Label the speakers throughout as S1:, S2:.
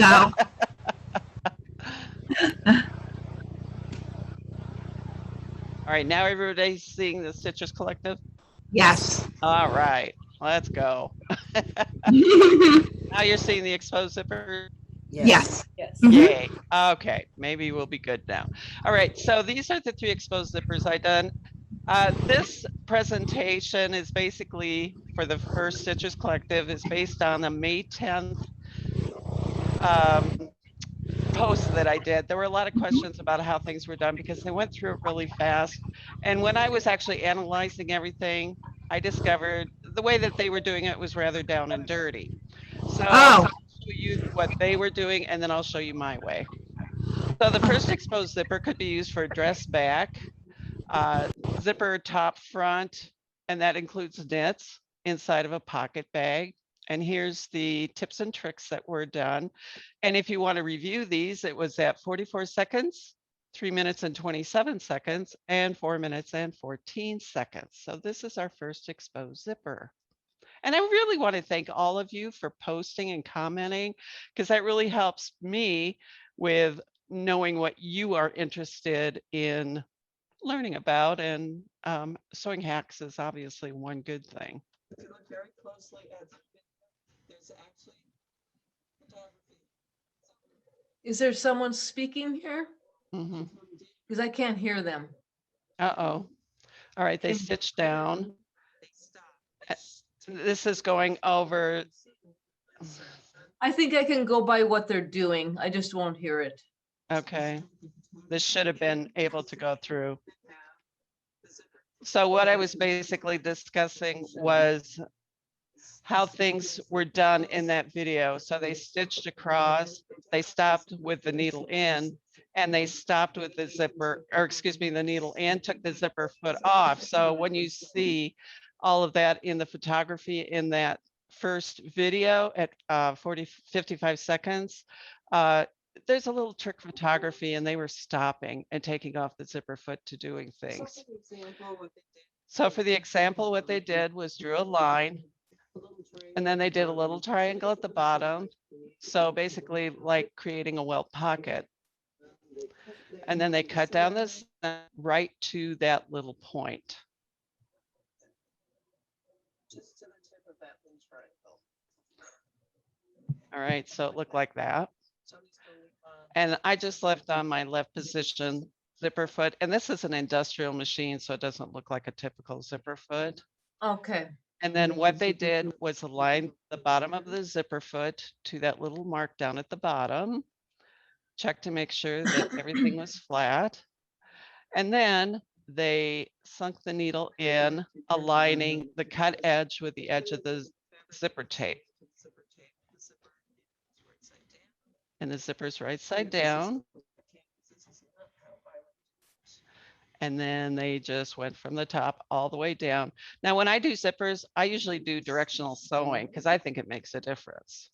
S1: No.
S2: All right, now everybody's seeing the Stitchers Collective.
S1: Yes.
S2: All right, let's go. Now you're seeing the exposed zipper.
S1: Yes.
S3: Yes.
S1: Mhm.
S2: Yay. Okay, maybe we'll be good now. All right, so these are the 3 exposed zippers I done. This presentation is basically for the first Stitchers Collective is based on a May 10th post that I did. There were a lot of questions about how things were done because they went through it really fast. And when I was actually analyzing everything, I discovered the way that they were doing it was rather down and dirty. So I'll
S1: Oh.
S2: show you what they were doing, and then I'll show you my way. So the first exposed zipper could be used for dress back, zipper top front, and that includes knits inside of a pocket bag. And here's the tips and tricks that were done. And if you want to review these, it was at 44 seconds, 3 minutes and 27 seconds, and 4 minutes and 14 seconds. So this is our first exposed zipper. And I really want to thank all of you for posting and commenting, because that really helps me with knowing what you are interested in learning about. And sewing hacks is obviously one good thing. If you look very closely at the video, there's actually photography.
S3: Is there someone speaking here? Because I can't hear them.
S2: Uh-oh. All right, they stitched down. This is going over.
S3: I think I can go by what they're doing. I just won't hear it.
S2: Okay. This should have been able to go through. So what I was basically discussing was how things were done in that video. So they stitched across, they stopped with the needle in, and they stopped with the zipper, or excuse me, the needle in, took the zipper foot off. So when you see all of that in the photography in that first video at 55 seconds, there's a little trick photography, and they were stopping and taking off the zipper foot to doing things. So for the example, what they did was drew a line, and then they did a little triangle at the bottom. So basically like creating a welt pocket. And then they cut down this right to that little point. Just to the tip of that little triangle. All right, so it looked like that. And I just left on my left position zipper foot. And this is an industrial machine, so it doesn't look like a typical zipper foot.
S3: Okay.
S2: And then what they did was align the bottom of the zipper foot to that little mark down at the bottom. Check to make sure that everything was flat. And then they sunk the needle in, aligning the cut edge with the edge of the zipper tape. And the zipper's right side down. And then they just went from the top all the way down. Now, when I do zippers, I usually do directional sewing because I think it makes a difference.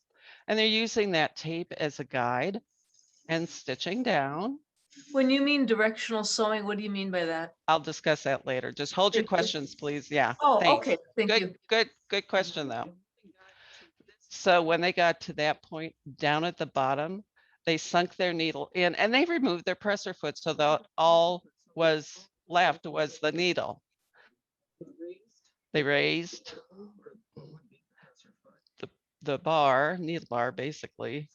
S2: And they're using that tape as a guide and stitching down.
S3: When you mean directional sewing, what do you mean by that?
S2: I'll discuss that later. Just hold your questions, please. Yeah.
S3: Oh,
S2: thanks.
S3: okay. Thank you.
S2: Good question, though. So when they got to that point down at the bottom, they sunk their needle in and they removed their presser foot so that all was left was the needle. They raised the bar, needle bar, basically,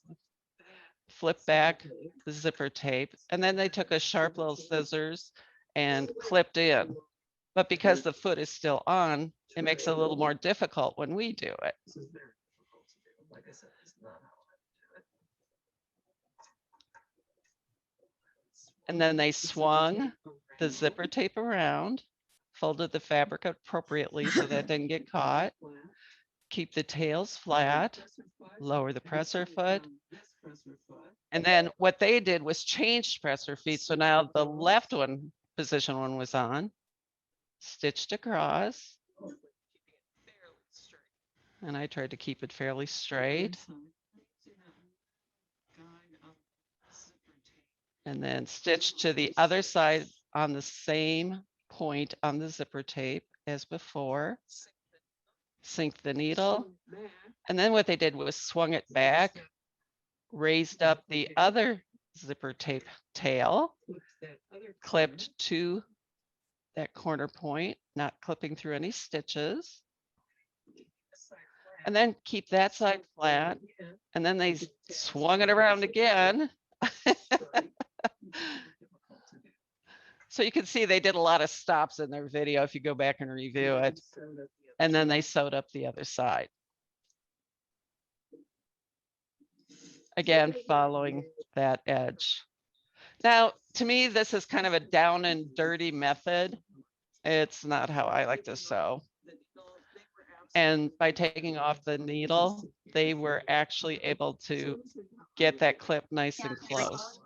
S2: flipped back the zipper tape, and then they took a sharp little scissors and clipped in. But because the foot is still on, it makes it a little more difficult when we do it. And then they swung the zipper tape around, folded the fabric appropriately so that it didn't get caught, keep the tails flat, lower the presser foot. And then what they did was change presser feet. So now the left one, position one was on, stitched across. And I tried to keep it fairly straight. And then stitch to the other side on the same point on the zipper tape as before. Sink the needle. And then what they did was swung it back raised up the other zipper tape tail, clipped to that corner point, not clipping through any stitches. And then keep that side flat. And then they swung it around again. So you can see they did a lot of stops in their video if you go back and review it. And then they sewed up the other side. Again, following that edge. Now, to me, this is kind of a down and dirty method. It's not how I like to sew. And by taking off the needle, they were actually able to get that clip nice and close.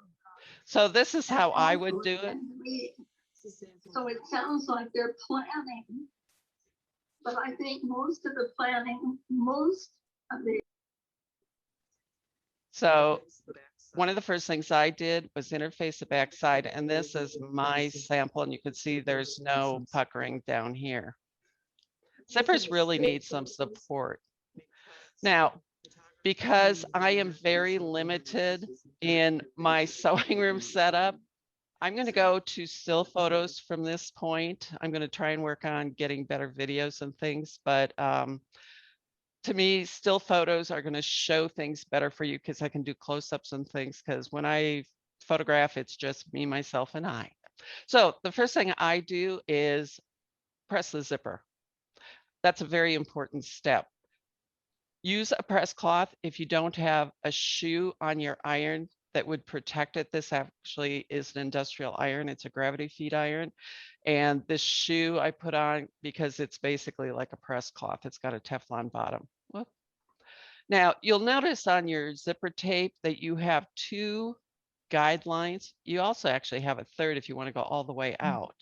S2: So this is how I would do it.
S4: So it sounds like they're planning, but I think most of the planning, most of the.
S2: So one of the first things I did was interface the back side, and this is my sample, and you can see there's no puckering down here. Zippers really need some support. Now, because I am very limited in my sewing room setup, I'm going to go to still photos from this point. I'm going to try and work on getting better videos and things, but to me, still photos are going to show things better for you because I can do close-ups and things, because when I photograph, it's just me, myself, and I. So the first thing I do is press the zipper. That's a very important step. Use a press cloth if you don't have a shoe on your iron that would protect it. This actually is an industrial iron. It's a gravity feed iron. And this shoe I put on because it's basically like a press cloth. It's got a Teflon bottom. Whoop. Now, you'll notice on your zipper tape that you have 2 guidelines. You also actually have a third if you want to go all the way out.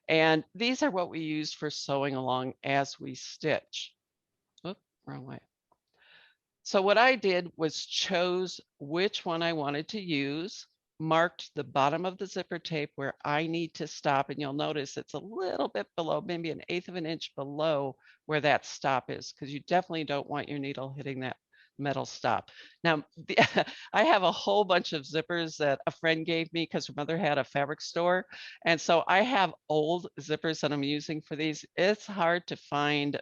S2: And these are what we use for sewing along as we stitch. Oop, wrong way. So what I did was chose which one I wanted to use, marked the bottom of the zipper tape where I need to stop. And you'll notice it's a little bit below, maybe 1/8 of an inch below where that stop is, because you definitely don't want your needle hitting that metal stop. Now, I have a whole bunch of zippers that a friend gave me because her mother had a fabric store. And so I have old zippers that I'm using for these. It's hard to find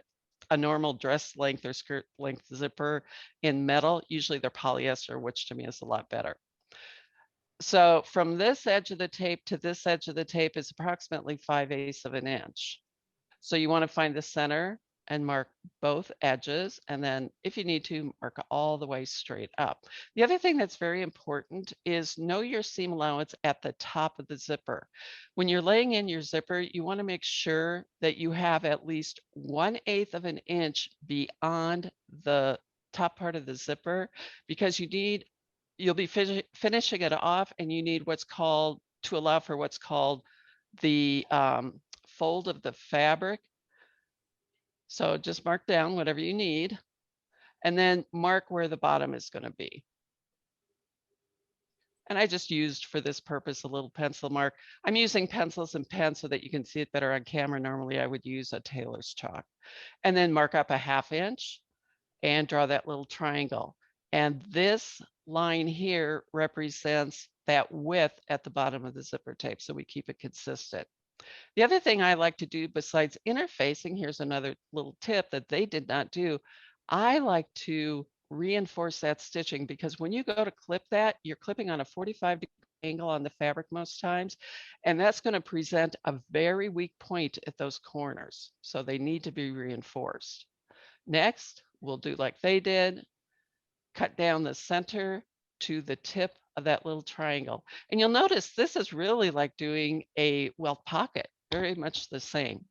S2: a normal dress length or skirt length zipper in metal. Usually they're polyester, which to me is a lot better. So from this edge of the tape to this edge of the tape is approximately 5/8 of an inch. So you want to find the center and mark both edges. And then if you need to, mark all the way straight up. The other thing that's very important is know your seam allowance at the top of the zipper. When you're laying in your zipper, you want to make sure that you have at least 1/8 of an inch beyond the top part of the zipper, because you'll be finishing it off, and you need what's called, to allow for what's called the fold of the fabric. So just mark down whatever you need, and then mark where the bottom is going to be. And I just used for this purpose a little pencil mark. I'm using pencils and pens so that you can see it better on camera. Normally I would use a tailor's chalk. And then mark up 1/2 inch and draw that little triangle. And this line here represents that width at the bottom of the zipper tape, so we keep it consistent. The other thing I like to do besides interfacing, here's another little tip that they did not do. I like to reinforce that stitching, because when you go to clip that, you're clipping on a 45-degree angle on the fabric most times, and that's going to present a very weak point at those corners. So they need to be reinforced. Next, we'll do like they did, cut down the center to the tip of that little triangle. And you'll notice this is really like doing a welt pocket, very much the same.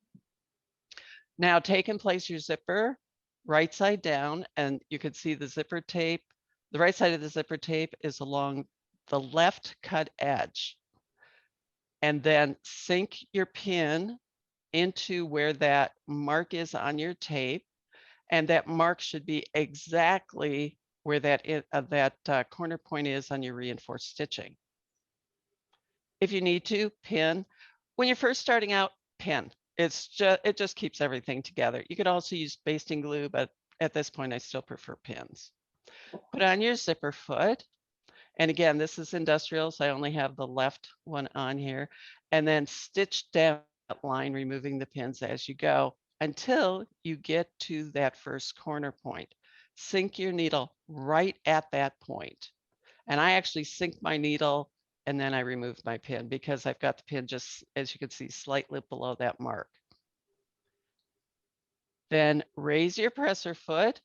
S2: Now take and place your zipper right side down, and you can see the zipper tape. The right side of the zipper tape is along the left cut edge. And then sink your pin into where that mark is on your tape. And that mark should be exactly where that corner point is on your reinforced stitching. If you need to, pin. When you're first starting out, pin. It just keeps everything together. You could also use basting glue, but at this point I still prefer pins. Put on your zipper foot, And again, this is industrial, so I only have the left one on here. And then stitch down that line, removing the pins as you go until you get to that first corner point. Sink your needle right at that point. And I actually sink my needle and then I remove my pin because I've got the pin just, as you can see, slightly below that mark. Then raise your presser foot.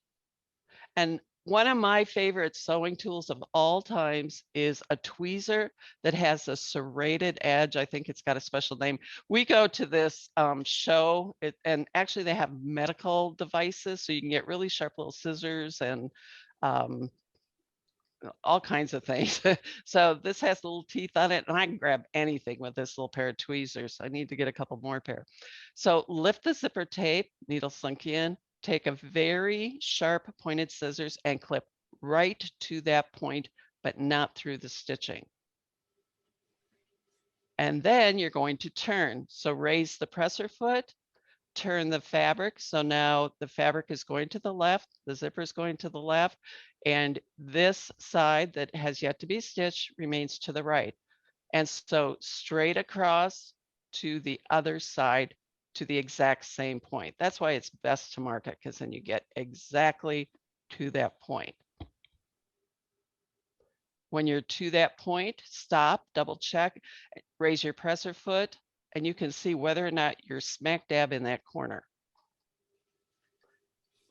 S2: And one of my favorite sewing tools of all times is a tweezer that has a serrated edge. I think it's got a special name. We go to this show and actually they have medical devices, so you can get really sharp little scissors and all kinds of things. So this has little teeth on it and I can grab anything with this little pair of tweezers. I need to get a couple more pair. So lift the zipper tape, needle sunk in, take a very sharp pointed scissors and clip right to that point, but not through the stitching. And then you're going to turn. So raise the presser foot, turn the fabric. So now the fabric is going to the left, the zipper is going to the left, and this side that has yet to be stitched remains to the right. And so straight across to the other side to the exact same point. That's why it's best to mark it, because then you get exactly to that point. When you're to that point, stop, double check, raise your presser foot, and you can see whether or not you're smack dab in that corner.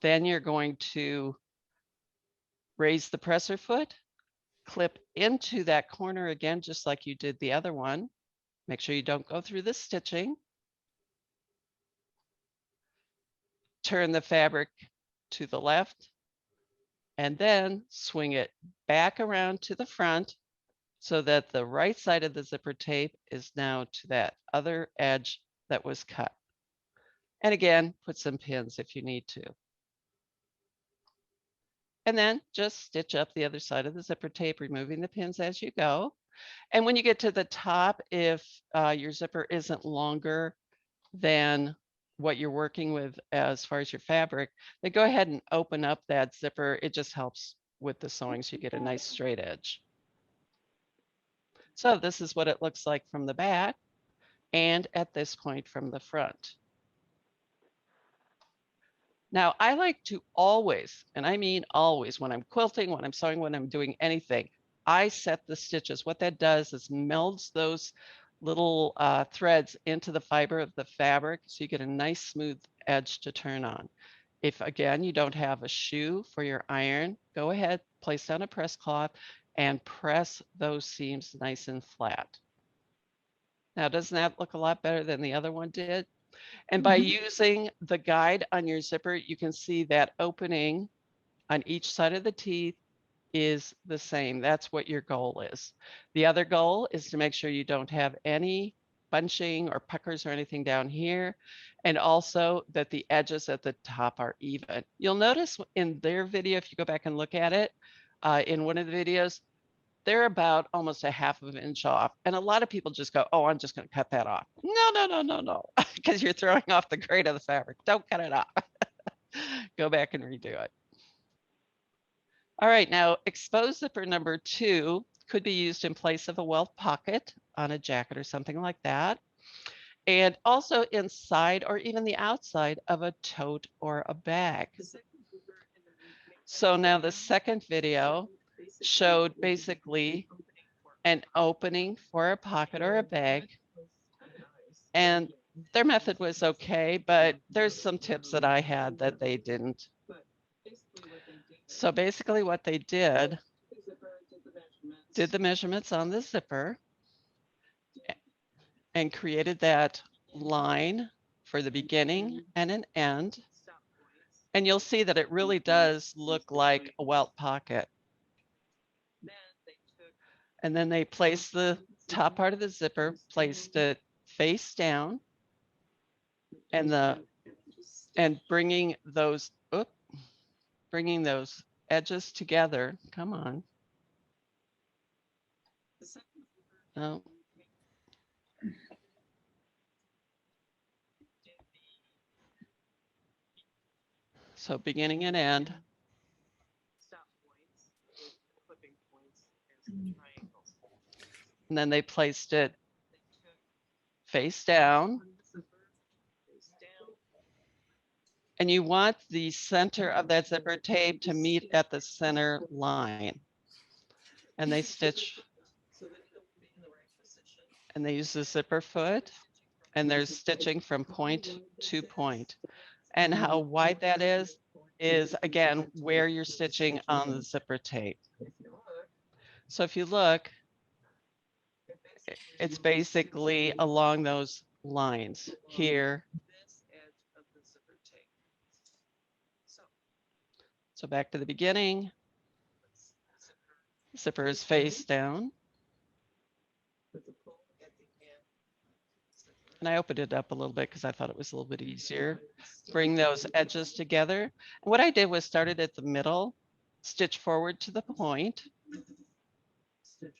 S2: Then you're going to raise the presser foot, clip into that corner again, just like you did the other one. Make sure you don't go through the stitching. Turn the fabric to the left and then swing it back around to the front so that the right side of the zipper tape is now to that other edge that was cut. And again, put some pins if you need to. And then just stitch up the other side of the zipper tape, removing the pins as you go. And when you get to the top, if your zipper isn't longer than what you're working with as far as your fabric, then go ahead and open up that zipper. It just helps with the sewing so you get a nice straight edge. So this is what it looks like from the back and at this point from the front. Now, I like to always, and I mean always, when I'm quilting, when I'm sewing, when I'm doing anything, I set the stitches. What that does is melds those little threads into the fiber of the fabric so you get a nice smooth edge to turn on. If, again, you don't have a shoe for your iron, go ahead, place down a press cloth and press those seams nice and flat. Now, doesn't that look a lot better than the other one did? And by using the guide on your zipper, you can see that opening on each side of the teeth is the same. That's what your goal is. The other goal is to make sure you don't have any bunching or puckers or anything down here. And also that the edges at the top are even. You'll notice in their video, if you go back and look at it, in one of the videos, they're about almost a ½ of an inch off. And a lot of people just go, oh, I'm just going to cut that off. No, because you're throwing off the grade of the fabric. Don't cut it off. Go back and redo it. All right, now exposed zipper number 2 could be used in place of a welt pocket on a jacket or something like that. And also inside or even the outside of a tote or a bag. So now the second video showed basically an opening for a pocket or a bag. And their method was okay, but there's some tips that I had that they didn't. So basically what they did the measurements on the zipper and created that line for the beginning and an end. And you'll see that it really does look like a welt pocket. And then they placed the top part of the zipper, placed it face down, and bringing those edges together. Come on. Oh. So beginning and end. And then they placed it face down. And you want the center of that zipper tape to meet at the center line. And they stitch. And they use the zipper foot. And they're stitching from point to point. And how wide that is again, where you're stitching on the zipper tape. So if you look, it's basically along those lines here. So back to the beginning, zipper is face down. And I opened it up a little bit because I thought it was a little bit easier. Bring those edges together. And what I did was started at the middle, stitch forward to the point. It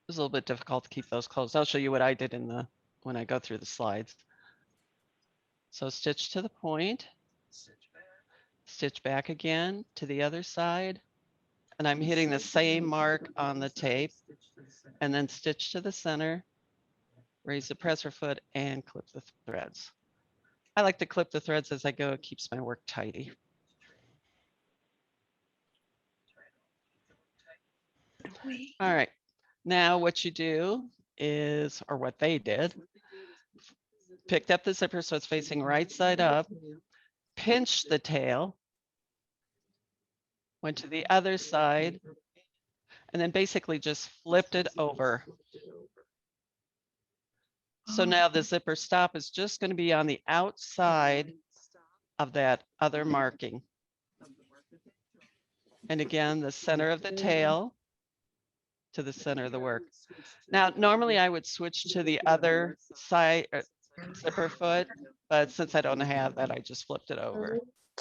S2: was a little bit difficult to keep those closed. I'll show you what I did when I go through the slides. So stitch to the point, stitch back again to the other side. And I'm hitting the same mark on the tape, and then stitch to the center, raise the presser foot, and clip the threads. I like to clip the threads as I go. It keeps my work tidy. All right, now what you do is, or what they did, picked up the zipper so it's facing right side up, pinched the tail, went to the other side, and then basically just flipped it over. So now the zipper stop is just going to be on the outside of that other marking. And again, the center of the tail to the center of the work. Now, normally I would switch to the other side zipper foot, but since I don't have that, I just flipped it over.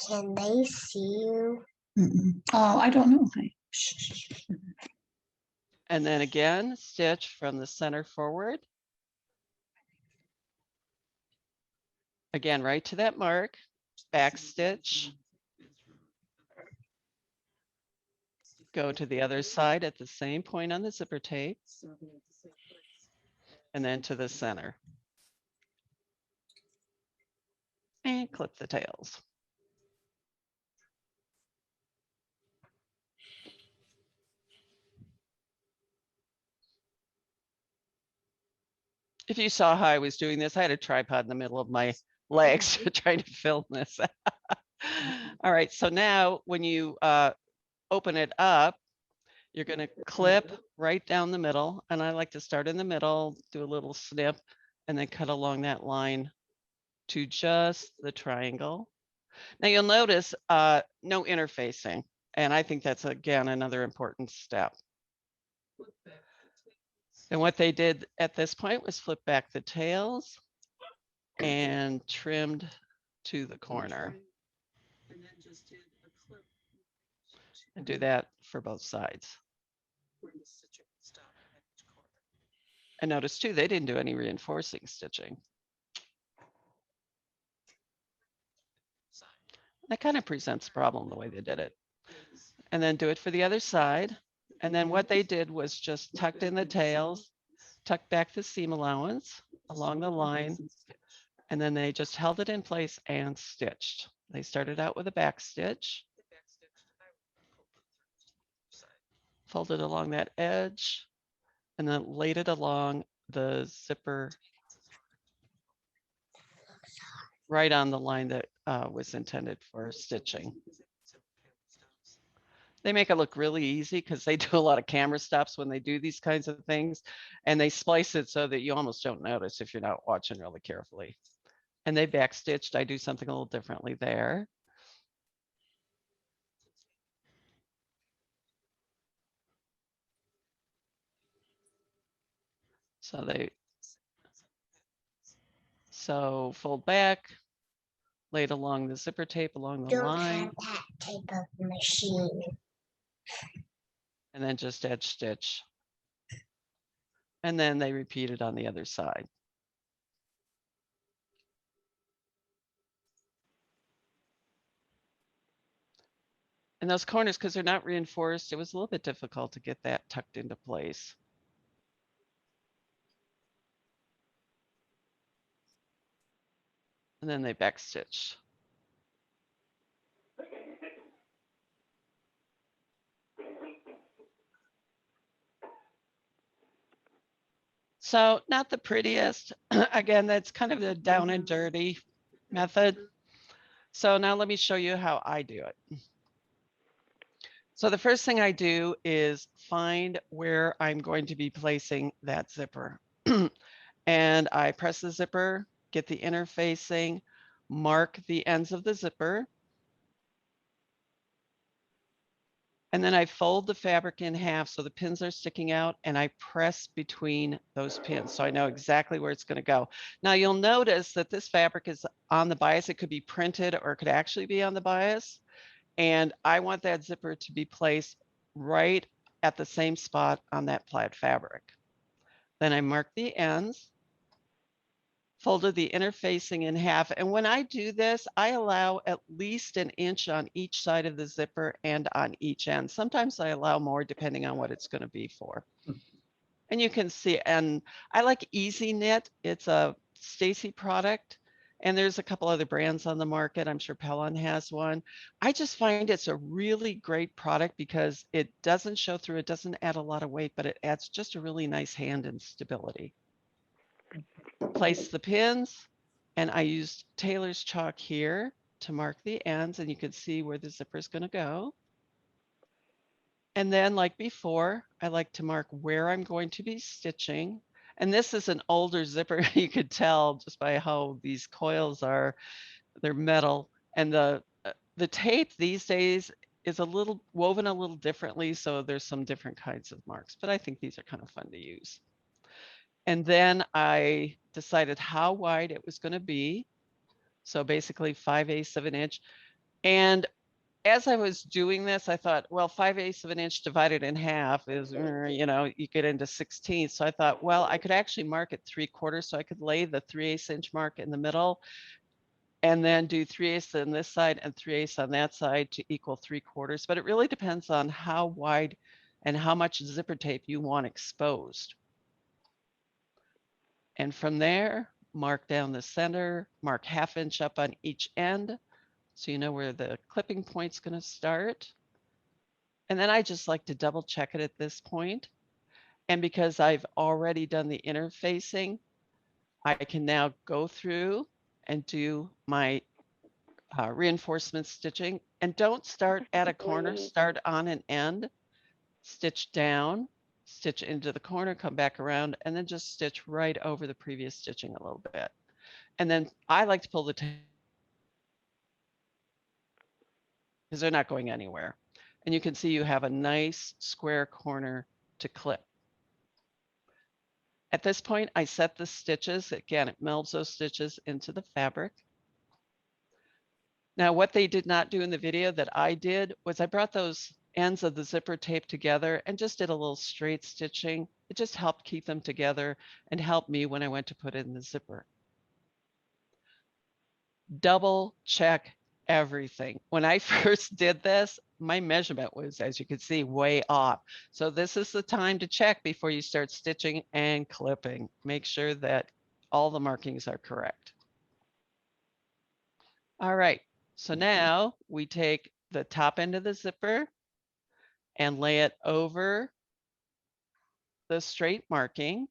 S5: Can they see you?
S1: Oh, I don't know.
S2: And then again, stitch from the center forward. Again, right to that mark, back stitch. Go to the other side at the same point on the zipper tape. And then to the center. And clip the tails. If you saw how I was doing this, I had a tripod in the middle of my legs trying to film this. All right, so now when you open it up, you're going to clip right down the middle. And I like to start in the middle, do a little snip, and then cut along that line to just the triangle. Now you'll notice no interfacing. And I think that's, again, another important step. And what they did at this point was flip back the tails and trimmed to the corner. And do that for both sides. And notice too, they didn't do any reinforcing stitching. That kind of presents a problem the way they did it. And then do it for the other side. And then what they did was just tucked in the tails, tucked back the seam allowance along the line, and then they just held it in place and stitched. They started out with a back stitch, folded along that edge, and then laid it along the zipper right on the line that was intended for stitching. They make it look really easy because they do a lot of camera stops when they do these kinds of things, and they splice it so that you almost don't notice if you're not watching really carefully. And they back stitched. I do something a little differently there. So fold back, laid along the zipper tape along the
S5: Don't
S2: line.
S5: have that type of machine.
S2: And then just edge stitch. And then they repeat it on the other side. And those corners, because they're not reinforced, it was a little bit difficult to get that tucked into place. And then they backstitch. So not the prettiest. Again, that's kind of the down and dirty method. So now let me show you how I do it. So the first thing I do is find where I'm going to be placing that zipper. And I press the zipper, get the interfacing, mark the ends of the zipper. And then I fold the fabric in half so the pins are sticking out, and I press between those pins so I know exactly where it's going to go. Now you'll notice that this fabric is on the bias. It could be printed or it could actually be on the bias. And I want that zipper to be placed right at the same spot on that plaid fabric. Then I mark the ends, folded the interfacing in half. And when I do this, I allow at least an inch on each side of the zipper and on each end. Sometimes I allow more depending on what it's going to be for. And you can see, and I like Easy Knit. It's a Stacy product. And there's a couple other brands on the market. I'm sure Pellon has one. I just find it's a really great product because it doesn't show through. It doesn't add a lot of weight, but it adds just a really nice hand and stability. Place the pins, and I used Taylor's chalk here to mark the ends, and you can see where the zipper is going to go. And then, like before, I like to mark where I'm going to be stitching. And this is an older zipper. You could tell just by how these coils are, they're metal. And the tape these days is a little woven a little differently. So there's some different kinds of marks, but I think these are kind of fun to use. And then I decided how wide it was going to be. So basically 5/8 of an inch. And as I was doing this, I thought, well, 5/8 of an inch divided in half is, you know, you get into 16ths. So I thought, well, I could actually mark it 3/4. So I could lay the 3/8 inch mark in the middle and then do 3/8 on this side and 3/8 on that side to equal 3/4. But it really depends on how wide and how much zipper tape you want exposed. And from there, mark down the center, mark 1/2 inch up on each end. So you know where the clipping point's going to start. And then I just like to double check it at this point. And because I've already done the interfacing, I can now go through and do my reinforcement stitching. And don't start at a corner, start on an end, stitch down, stitch into the corner, come back around, and then just stitch right over the previous stitching a little bit. And then I like to pull the tape because they're not going anywhere. And you can see you have a nice square corner to clip. At this point, I set the stitches. Again, it melds those stitches into the fabric. Now, what they did not do in the video that I did was I brought those ends of the zipper tape together and just did a little straight stitching. It just helped keep them together and helped me when I went to put it in the zipper. Double check everything. When I first did this, my measurement was, as you can see, way off. So this is the time to check before you start stitching and clipping. Make sure that all the markings are correct. All right, so now we take the top end of the zipper and lay it over the straight marking.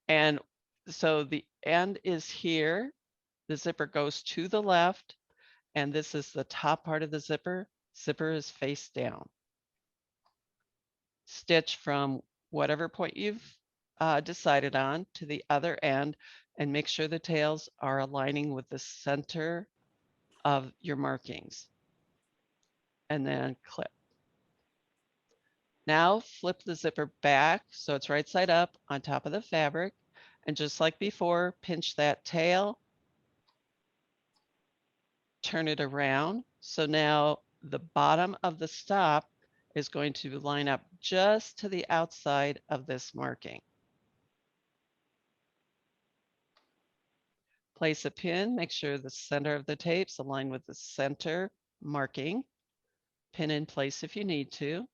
S2: And so the end is here. The zipper goes to the left, and this is the top part of the zipper. Zipper is face down. Stitch from whatever point you've decided on to the other end, and make sure the tails are aligning with the center of your markings. And then clip. Now flip the zipper back so it's right side up on top of the fabric. And just like before, pinch that tail, turn it around. So now the bottom of the stop is going to line up just to the outside of this marking. Place a pin, make sure the center of the tape's aligned with the center marking. pin in place if you need to.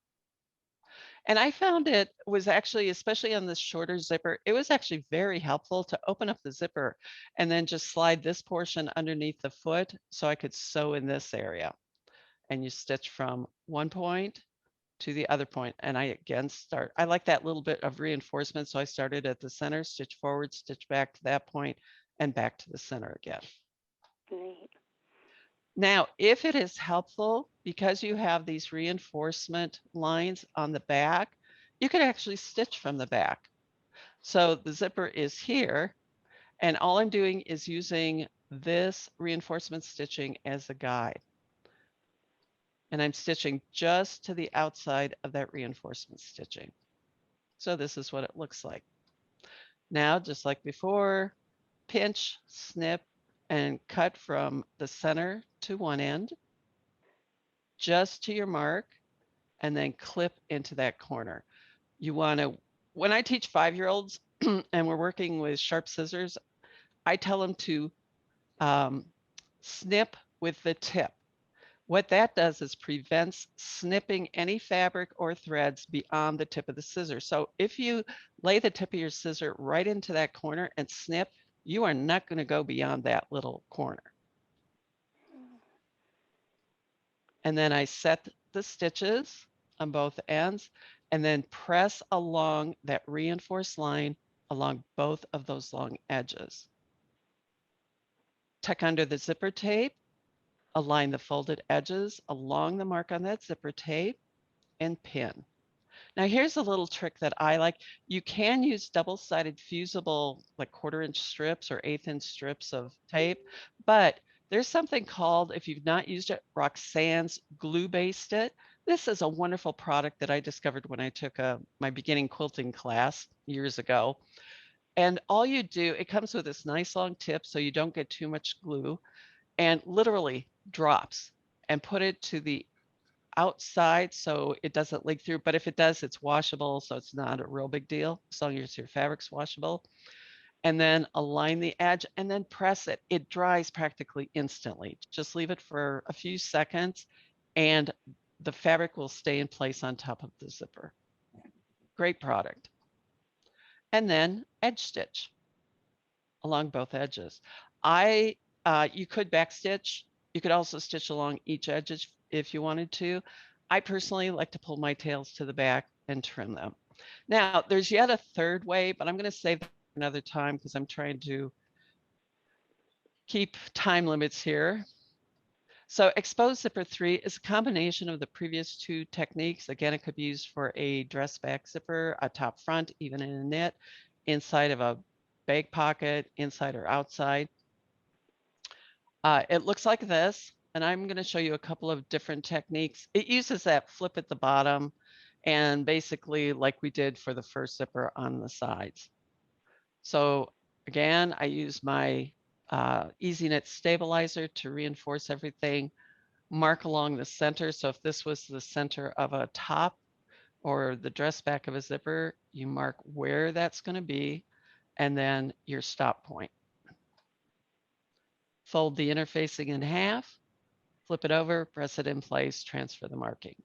S2: And I found it was actually, especially on this shorter zipper, it was actually very helpful to open up the zipper and then just slide this portion underneath the foot so I could sew in this area. And you stitch from one point to the other point. And I again I like that little bit of reinforcement. So I started at the center, stitch forward, stitch back to that point, and back to the center again.
S6: Neat.
S2: Now, if it is helpful, because you have these reinforcement lines on the back, you could actually stitch from the back. So the zipper is here, and all I'm doing is using this reinforcement stitching as a guide. And I'm stitching just to the outside of that reinforcement stitching. So this is what it looks like. Now, just like before, pinch, snip, and cut from the center to one end, just to your mark, and then clip into that corner. You want to, when I teach 5-year-olds and we're working with sharp scissors, I tell them to snip with the tip. What that does is prevents snipping any fabric or threads beyond the tip of the scissor. So if you lay the tip of your scissor right into that corner and snip, you are not going to go beyond that little corner. And then I set the stitches on both ends and then press along that reinforced line along both of those long edges. Tuck under the zipper tape, align the folded edges along the mark on that zipper tape, and pin. Now here's a little trick that I like. You can use double-sided fusible, like 1/4-inch strips or 1/8-inch strips of tape, but there's something called, if you've not used it, Roxanne's Glue Based It. This is a wonderful product that I discovered when I took my beginning quilting class years ago. And all you do, it comes with this nice long tip so you don't get too much glue, and literally drops, and put it to the outside so it doesn't leak through. But if it does, it's washable, so it's not a real big deal as long as your fabric's washable. And then align the edge and then press it. It dries practically instantly. Just leave it for a few seconds and the fabric will stay in place on top of the zipper. Great product. And then edge stitch along both edges. You could backstitch. You could also stitch along each edge if you wanted to. I personally like to pull my tails to the back and trim them. Now, there's yet a third way, but I'm going to save that for another time because I'm trying to keep time limits here. So exposed zipper 3 is a combination of the previous two techniques. Again, it could be used for a dress back zipper, a top front, even in a knit, inside of a bag pocket, inside or outside. It looks like this, and I'm going to show you a couple of different techniques. It uses that flip at the bottom and basically like we did for the first zipper on the sides. So again, I use my Easy Knit stabilizer to reinforce everything, mark along the center. So if this was the center of a top or the dress back of a zipper, you mark where that's going to be and then your stop point. Fold the interfacing in half, flip it over, press it in place, transfer the marking.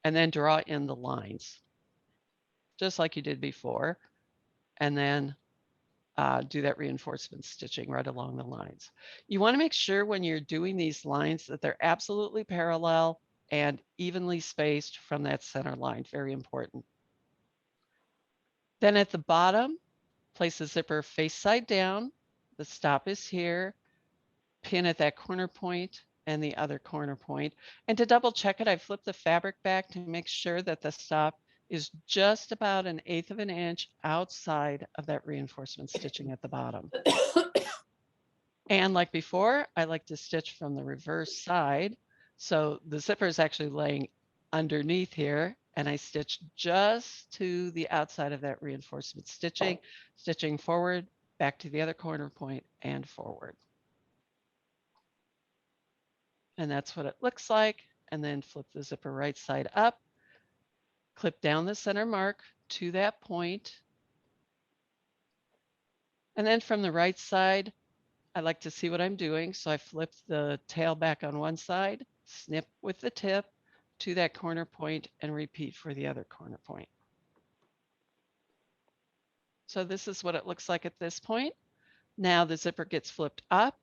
S2: And then draw in the lines, just like you did before. And then do that reinforcement stitching right along the lines. You want to make sure when you're doing these lines that they're absolutely parallel and evenly spaced from that center line. Very important. Then at the bottom, place the zipper face side down. The stop is here. Pin at that corner point and the other corner point. And to double check it, I flip the fabric back to make sure that the stop is just about 1/8 of an inch outside of that reinforcement stitching at the bottom. And like before, I like to stitch from the reverse side. So the zipper is actually laying underneath here, and I stitch just to the outside of that reinforcement stitching, stitching forward, back to the other corner point and forward. And that's what it looks like. And then flip the zipper right side up. Clip down the center mark to that point. And then from the right side, I like to see what I'm doing. So I flip the tail back on one side, snip with the tip to that corner point and repeat for the other corner point. So this is what it looks like at this point. Now the zipper gets flipped up.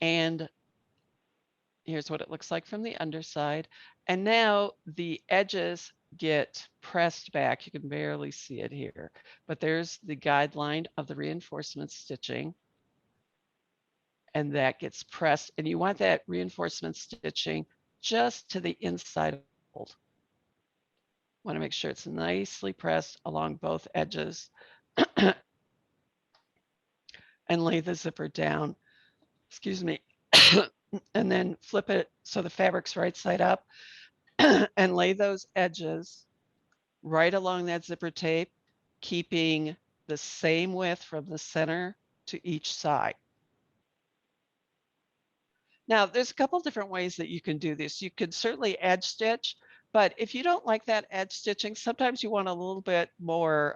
S2: And here's what it looks like from the underside. And now the edges get pressed back. You can barely see it here, but there's the guideline of the reinforcement stitching. And that gets pressed, and you want that reinforcement stitching just to the inside of the fold. Want to make sure it's nicely pressed along both edges and lay the zipper down, excuse me, and then flip it so the fabric's right side up and lay those edges right along that zipper tape, keeping the same width from the center to each side. Now, there's a couple different ways that you can do this. You can certainly edge stitch, but if you don't like that edge stitching, sometimes you want a little bit more,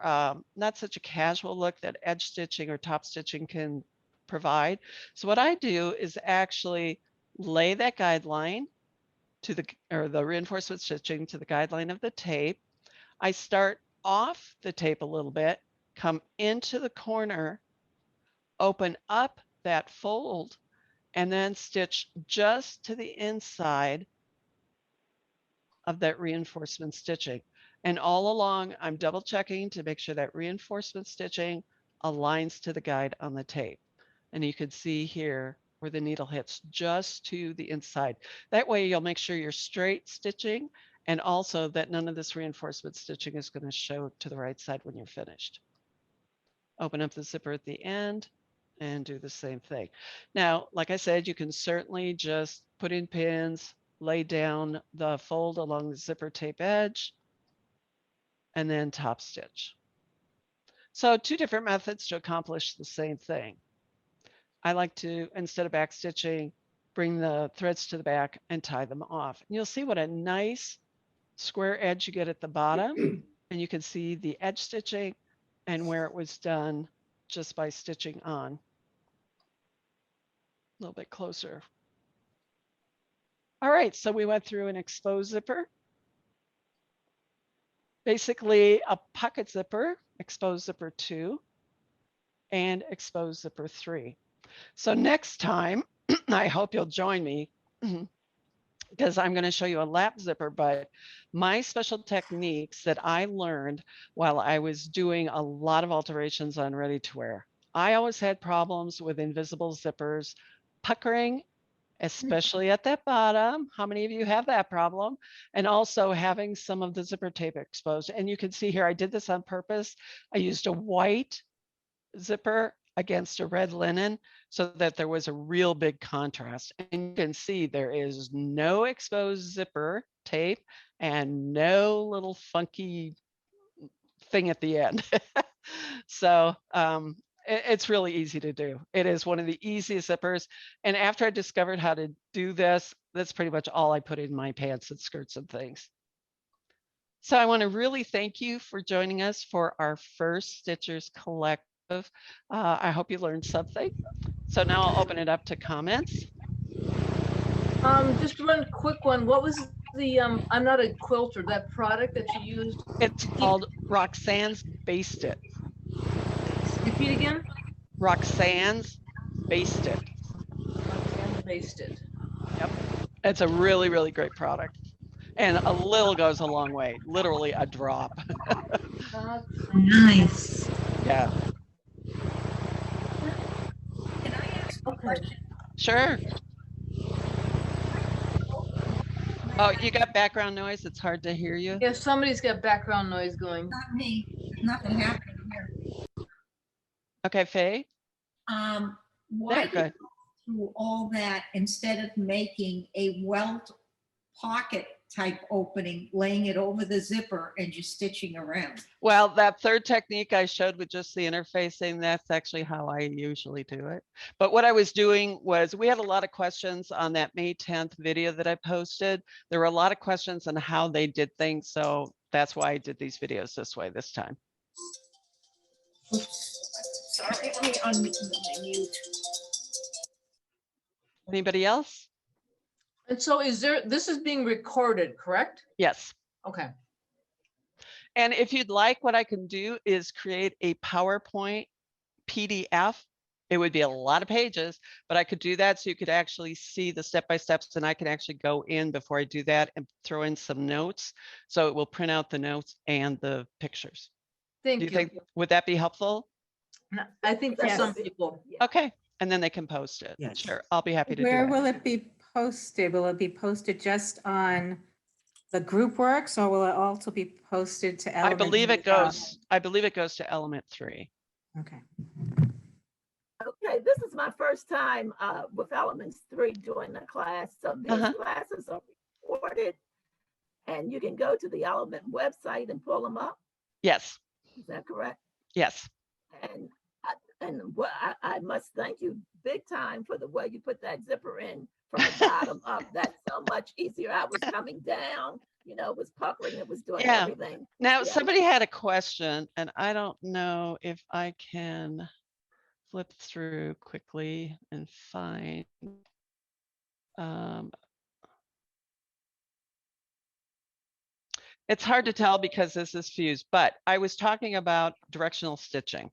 S2: not such a casual look that edge stitching or top stitching can provide. So what I do is actually lay that guideline to the reinforcement stitching to the guideline of the tape. I start off the tape a little bit, come into the corner, open up that fold, and then stitch just to the inside of that reinforcement stitching. And all along, I'm double checking to make sure that reinforcement stitching aligns to the guide on the tape. And you can see here where the needle hits just to the inside. That way you'll make sure you're straight stitching, and also that none of this reinforcement stitching is going to show to the right side when you're finished. Open up the zipper at the end and do the same thing. Now, like I said, you can certainly just put in pins, lay down the fold along the zipper tape edge, and then top stitch. So two different methods to accomplish the same thing. I like to, instead of back stitching, bring the threads to the back and tie them off. And you'll see what a nice square edge you get at the bottom. And you can see the edge stitching and where it was done just by stitching on. A little bit closer. All right, so we went through an exposed zipper. Basically a pocket zipper, exposed zipper 2, and exposed zipper 3. So next time, I hope you'll join me because I'm going to show you a lap zipper, but my special techniques that I learned while I was doing a lot of alterations on ready to wear. I always had problems with invisible zippers puckering, especially at that bottom. How many of you have that problem? And also having some of the zipper tape exposed. And you can see here, I did this on purpose. I used a white zipper against a red linen so that there was a real big contrast. And you can see there is no exposed zipper tape and no little funky thing at the end. So it's really easy to do. It is one of the easiest zippers. And after I discovered how to do this, that's pretty much all I put in my pants and skirts and things. So I want to really thank you for joining us for our first Stitchers Collective. I hope you learned something. So now I'll open it up to comments.
S3: Just one quick one. What was the, I'm not a quilter, that product that you used?
S2: It's called Roxanne's Baste It.
S3: Repeat again?
S2: Roxanne's Baste It.
S3: Roxanne Baste It.
S2: Yep. It's a really, really great product. And a little goes a long way, literally a drop.
S1: Nice.
S2: Yeah.
S6: Can I ask a
S3: Okay.
S6: question?
S2: Sure. Oh, you got background noise. It's hard to hear you.
S3: Yeah, somebody's got background noise going.
S6: Not me. There's nothing happening here.
S2: Okay, Faye.
S6: Why
S2: There,
S6: did
S2: good.
S6: you go through all that instead of making a welt pocket type opening, laying it over the zipper and just stitching around?
S2: Well, that third technique I showed with just the interfacing, that's actually how I usually do it. But what I was doing was, we had a lot of questions on that May 10th video that I posted. There were a lot of questions on how they did things. So that's why I did these videos this way this time.
S6: Oops. Sorry, let me unmute.
S2: Anybody else?
S3: And so this is being recorded, correct?
S2: Yes.
S3: Okay.
S2: And if you'd like, what I can do is create a PowerPoint PDF. It would be a lot of pages, but I could do that so you could actually see the step-by-steps, and I can actually go in before I do that and throw in some notes. So it will print out the notes and the pictures.
S3: Thank
S2: Do
S3: you.
S2: you think, would that be helpful?
S3: I think for
S6: Yes.
S3: some people.
S2: Okay, and then they can post it.
S6: Yes.
S2: Sure, I'll be happy to do
S7: Where
S2: it.
S7: will it be posted? Will it be posted just on the group works or will it also be posted to
S2: I
S7: Element?
S2: believe it
S7: 3?
S2: goes, I believe it goes to Element 3.
S7: Okay.
S8: Okay, this is my first time with Elements 3 doing the class. So these
S2: Uh-huh.
S8: classes are recorded and you can go to the Element website and pull them up.
S2: Yes,
S8: Is that correct?
S2: yes.
S8: And what I must thank you big time for the way you put that zipper in from the bottom up. That's so much easier. I was coming down, you know, it was puckering, it was doing
S2: Yeah.
S8: everything.
S2: Now,
S8: Yeah.
S2: somebody had a question, and I don't know if I can flip through quickly and find. It's hard to tell because this is fused, but I was talking about directional stitching.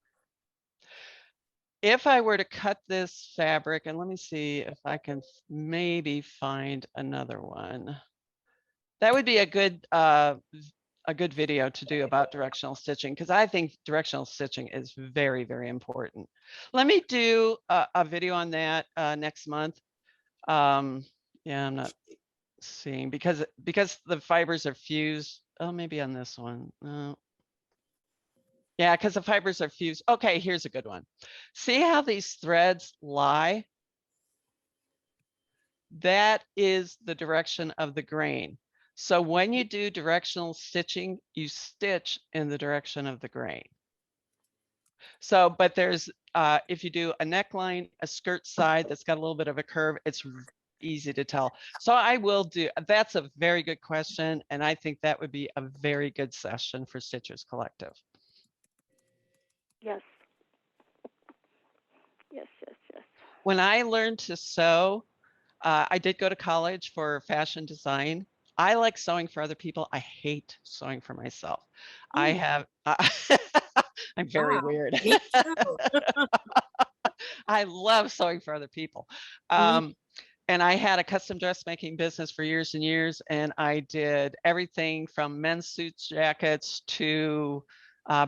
S2: If I were to cut this fabric, and let me see if I can maybe find another one. That would be a good video to do about directional stitching, because I think directional stitching is very, very important. Let me do a video on that next month. Yeah, I'm not seeing because the fibers are fused. Oh, maybe on this one. No. Yeah, because the fibers are fused. Okay, here's a good one. See how these threads lie? That is the direction of the grain. So when you do directional stitching, you stitch in the direction of the grain. So, but there's, if you do a neckline, a skirt side that's got a little bit of a curve, it's easy to tell. So I will do, that's a very good question. And I think that would be a very good session for Stitchers Collective.
S9: Yes. Yes, yes, yes.
S2: When I learned to sew, I did go to college for fashion design. I like sewing for other people. I hate sewing for myself. I have, I'm very weird. I love sewing for other people. And I had a custom dressmaking business for years and years. And I did everything from men's suits, jackets to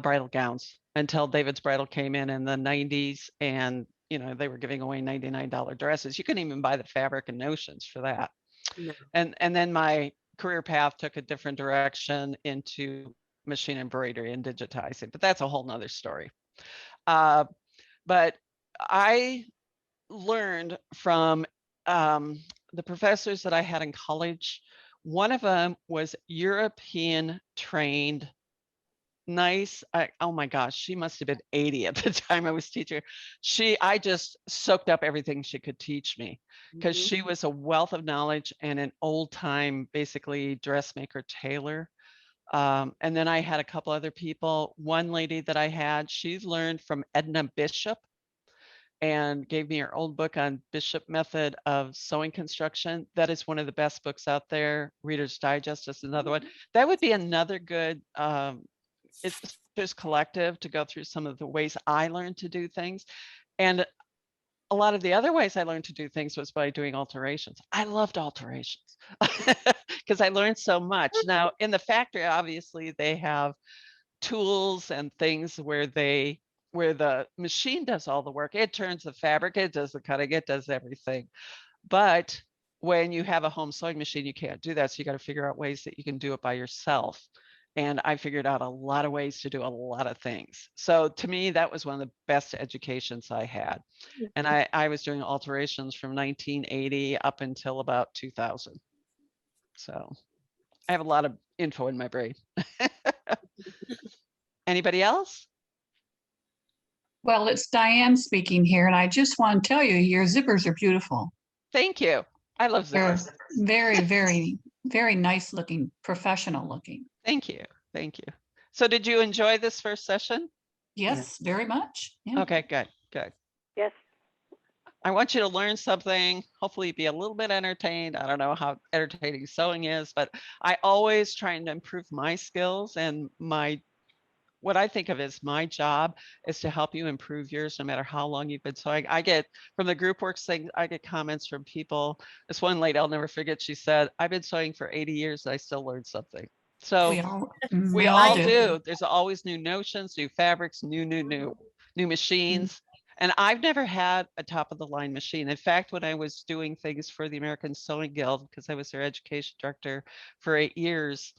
S2: bridal gowns until David's Bridal came in the 90s. And, you know, they were giving away $99 dresses. You couldn't even buy the fabric and notions for that.
S3: No.
S2: And then my career path took a different direction into machine embroidery and digitizing, but that's a whole nother story. But I learned from the professors that I had in college. One of them was European trained, nice. Oh my gosh, she must have been 80 at the time I was teaching. I just soaked up everything she could teach me because she was a wealth of knowledge and an old time, basically dressmaker tailor. And then I had a couple other people. One lady that I had, she learned from Edna Bishop and gave me her old book on Bishop method of sewing construction. That is one of the best books out there. Reader's Digest is another one. That would be another good, it's just collective to go through some of the ways I learned to do things. And a lot of the other ways I learned to do things was by doing alterations. I loved alterations because I learned so much. Now in the factory, obviously they have tools and things where the machine does all the work. It turns the fabric, it does the cutting, it does everything. But when you have a home sewing machine, you can't do that. So you got to figure out ways that you can do it by yourself. And I figured out a lot of ways to do a lot of things. So to me, that was one of the best educations I had. And I was doing alterations from 1980 up until about 2000. So I have a lot of info in my brain. Anybody else?
S1: Well, it's Diane speaking here, and I just want to tell you, your zippers are beautiful.
S2: Thank you. I love
S1: They're
S2: zippers.
S1: very, very, very nice looking, professional looking.
S2: Thank you. Thank you. So did you enjoy this first session?
S1: Yes, very much. Yeah.
S2: Okay, good, good.
S9: Yes.
S2: I want you to learn something, hopefully be a little bit entertained. I don't know how entertaining sewing is, but I always trying to improve my skills and what I think of as my job is to help you improve yours no matter how long you've been sewing. I get from the group works thing, I get comments from people. This one lady, I'll never forget, she said, I've been sewing for 80 years and I still learned something. So we all do. There's always new notions, new fabrics, new machines. And I've never had a top of the line machine. In fact, when I was doing things for the American Sewing Guild, because I was their education director for 8 years,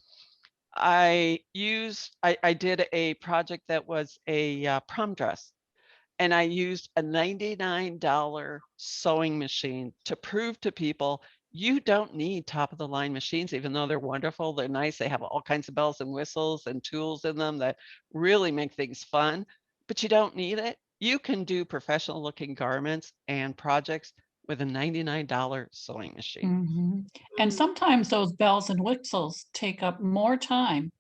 S2: I did a project that was a prom dress. And I used a $99 sewing machine to prove to people you don't need top of the line machines, even though they're wonderful, they're nice, they have all kinds of bells and whistles and tools in them that really make things fun, but you don't need it. You can do professional looking garments and projects with a $99 sewing machine.
S1: And sometimes those bells and whistles take up more time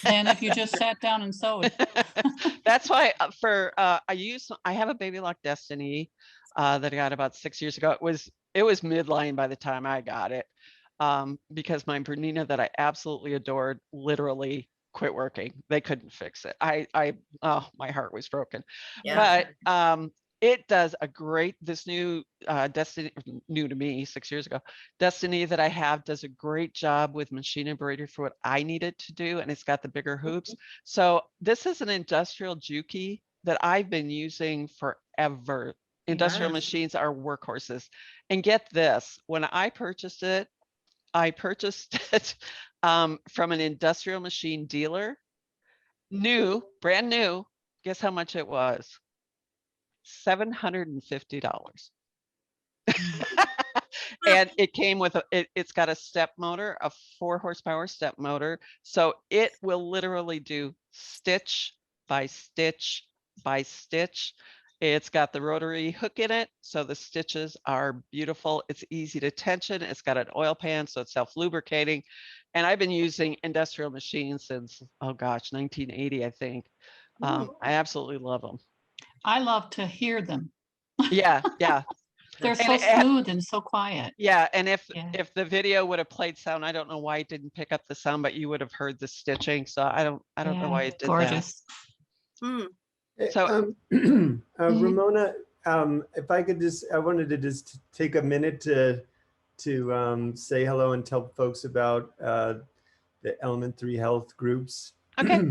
S1: than if you just sat down and sewed.
S2: That's why I have a Baby Lock Destiny that I got about 6 years ago. It was midline by the time I got it because my Bernina that I absolutely adored literally quit working. They couldn't fix it. My heart was broken.
S8: Yeah.
S2: But it does a great, this new Destiny, new to me 6 years ago, Destiny that I have does a great job with machine embroidery for what I needed to do. And it's got the bigger hoops. So this is an industrial Juki that I've been using forever. Industrial machines are workhorses. And get this, when I purchased it from an industrial machine dealer, brand new. Guess how much it was? $750. And it came with it's got a step motor, a 4 horsepower step motor. So it will literally do stitch by stitch by stitch. It's got the rotary hook in it, so the stitches are beautiful. It's easy to tension. It's got an oil pan, so it's self-lubricating. And I've been using industrial machines since, oh gosh, 1980, I think. I absolutely love them.
S1: I love to hear them.
S2: Yeah.
S1: They're so smooth and so quiet.
S2: Yeah, and if the video would have played sound, I don't know why it didn't pick up the sound, but you would have heard the stitching. So I don't know why it did
S1: gorgeous.
S2: that. So
S10: Ramona, if I could I wanted to just take a minute to say hello and tell folks about the Element 3 Health groups.
S2: Okay.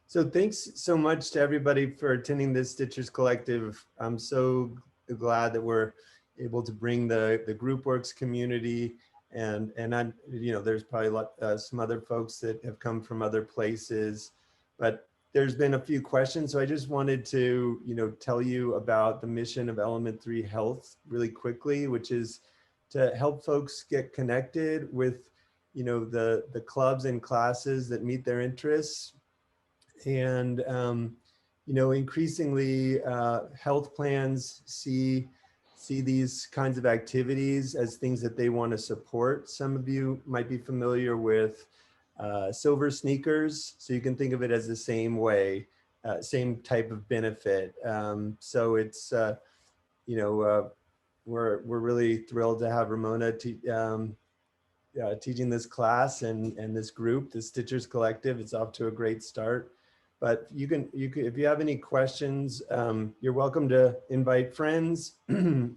S10: So thanks so much to everybody for attending this Stitchers Collective. I'm so glad that we're able to bring the GroupWorks community and I'm, there's probably some other folks that have come from other places, but there's been a few questions. So I just wanted to, tell you about the mission of Element 3 Health really quickly, which is to help folks get connected with, the clubs and classes that meet their interests. And, increasingly health plans see these kinds of activities as things that they want to support. Some of you might be familiar with silver sneakers, so you can think of it as the same way, same type of benefit. So it's, we're really thrilled to have Ramona teaching this class and this group, the Stitchers Collective. It's off to a great start. But you can if you have any questions, you're welcome to invite friends. And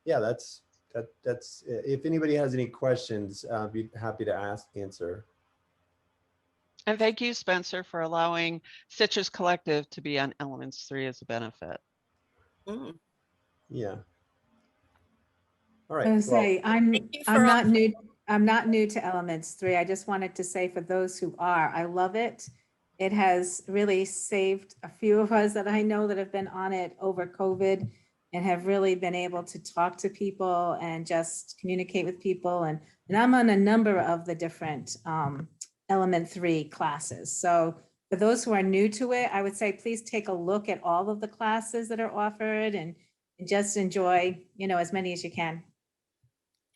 S10: that's if anybody has any questions, I'd be happy to answer.
S2: And thank you, Spencer, for allowing Stitchers Collective to be on Elements 3 as a benefit.
S10: Yeah. All right.
S7: I was gonna say, I'm not new to Elements 3. I just wanted to say for those who are, I love it. It has really saved a few of us that I know that have been on it over COVID and have really been able to talk to people and just communicate with people. And I'm on a number of the different Element 3 classes. So for those who are new to it, I would say, please take a look at all of the classes that are offered and just enjoy, as many as you can.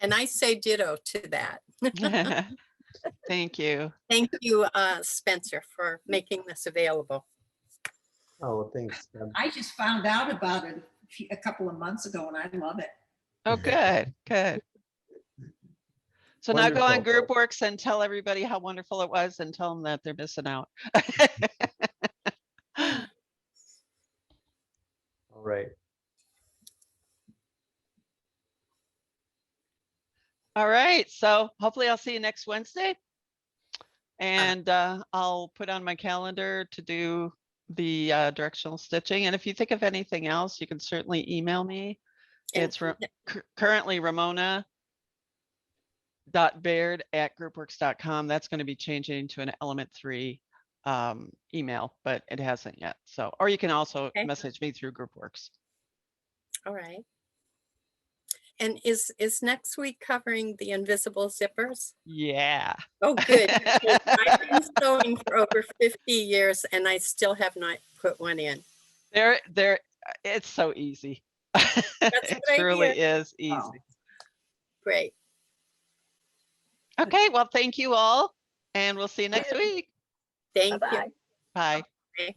S11: And I say ditto to that.
S2: Thank you.
S11: Thank you, Spencer, for making this available.
S10: Oh, well, thanks.
S6: I just found out about it a couple of months ago and I love it.
S2: Oh, good, good. So now go on
S10: Wonderful.
S2: GroupWorks and tell everybody how wonderful it was and tell them that they're missing out.
S10: All right.
S2: All right, so hopefully I'll see you next Wednesday. And I'll put on my calendar to do the directional stitching. And if you think of anything else, you can certainly email me.
S11: And-
S2: It's currently ramona.baird@groupworks.com. That's going to be changing to an Element 3 email, but it hasn't yet. So, or you can also
S11: Okay.
S2: message me through GroupWorks.
S11: All right. And is next week covering the invisible zippers?
S2: Yeah.
S11: Oh, good. Because I've been sewing for over 50 years and I still have not put one in.
S2: It's so easy.
S11: That's
S2: It
S11: what I
S2: truly
S11: hear.
S2: is easy.
S6: Oh.
S11: Great.
S2: Okay, well, thank you all, and we'll see you next week.
S11: Thank you.
S9: Bye-bye.
S2: Bye.
S11: Okay.